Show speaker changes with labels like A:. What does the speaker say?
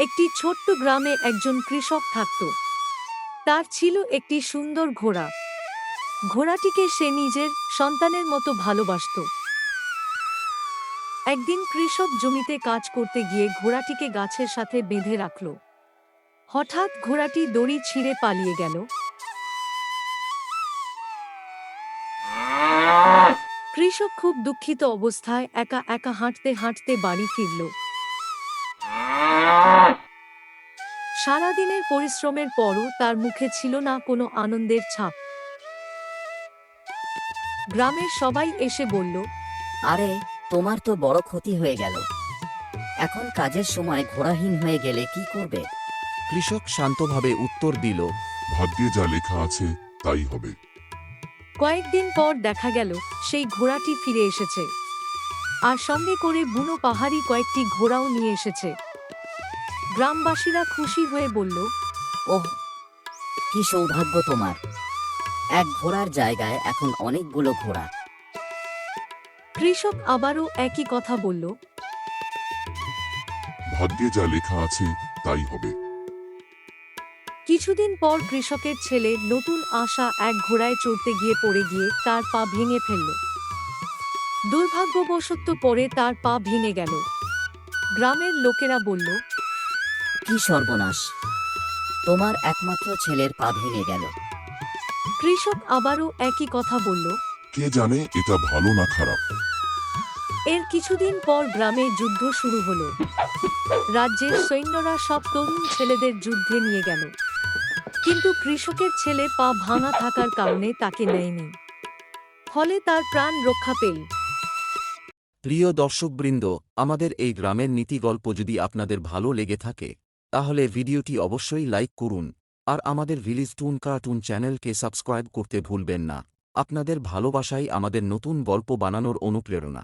A: একটি ছোট্ট গ্রামে একজন কৃষক থাকত। তার ছিল একটি সুন্দর ঘোড়া। ঘোড়াটিকে সে নিজের সন্তানের মতো ভালোবাসত। একদিন কৃষক জমিতে কাজ করতে গিয়ে ঘোড়াটিকে গাছের সাথে বেঁধে রাখল। হঠাৎ ঘোড়াটি দড়ি ছিঁড়ে পালিয়ে গেল। কৃষক খুব দুঃখিত অবস্থায় একা একা হাঁটতে হাঁটতে বাড়ি ফিরল। সারাদিনের পরিশ্রমের পরও তার মুখে ছিল না কোনো আনন্দের ছাপ। গ্রামের সবাই এসে বলল,
B: আরে, তোমার তো বড় ক্ষতি হয়ে গেল। এখন কাজের সময় ঘোড়াহীন হয়ে গেলে কি করবে?
C: কৃষক শান্তভাবে উত্তর দিল,
D: ভাগ্যে যা লেখা আছে তাই হবে।
A: কয়েকদিন পর দেখা গেল সেই ঘোড়াটি ফিরে এসেছে, আর সঙ্গে করে বুনো পাহাড়ি কয়েকটি ঘোড়াও নিয়ে এসেছে। গ্রামবাসীরা খুশি হয়ে বলল,
B: ওহ, কি সৌভাগ্য তোমার! এক ঘোড়ার জায়গায় এখন অনেকগুলো ঘোড়া।
A: কৃষক আবারও একই কথা বলল।
D: ভাগ্যে যা লেখা আছে তাই হবে।
A: কিছুদিন পর কৃষকের ছেলে নতুন আসা এক ঘোড়ায় চড়তে গিয়ে পড়ে গিয়ে তার পা ভেঙে ফেলল। দুর্ভাগ্যবশত পরে তার পা ভেঙে গেল। গ্রামের লোকেরা বলল,
B: কি সর্বনাশ! তোমার একমাত্র ছেলের পা ভেঙে গেল।
A: কৃষক আবারও একই কথা বলল।
D: কে জানে এটা ভালো না খারাপ।
A: এর কিছুদিন পর গ্রামে যুদ্ধ শুরু হলো। রাজ্যের সৈন্যরা সব তরুণ ছেলেদের যুদ্ধে নিয়ে গেল, কিন্তু কৃষকের ছেলে পা ভাঙা থাকার কারণে তাকে নেয়নি। ফলে তার প্রাণ রক্ষা পেল।
C: প্রিয় দর্শকবৃন্দ, আমাদের এই গ্রামের নীতি গল্প যদি আপনাদের ভালো লেগে থাকে তাহলে ভিডিওটি অবশ্যই লাইক করুন, আর আমাদের ভিলেজ টুন কার্টুন চ্যানেলকে সাবস্ক্রাইব করতে ভুলবেন না। আপনাদের ভালোবাসাই আমাদের নতুন গল্প বানানোর অনুপ্রেরণা।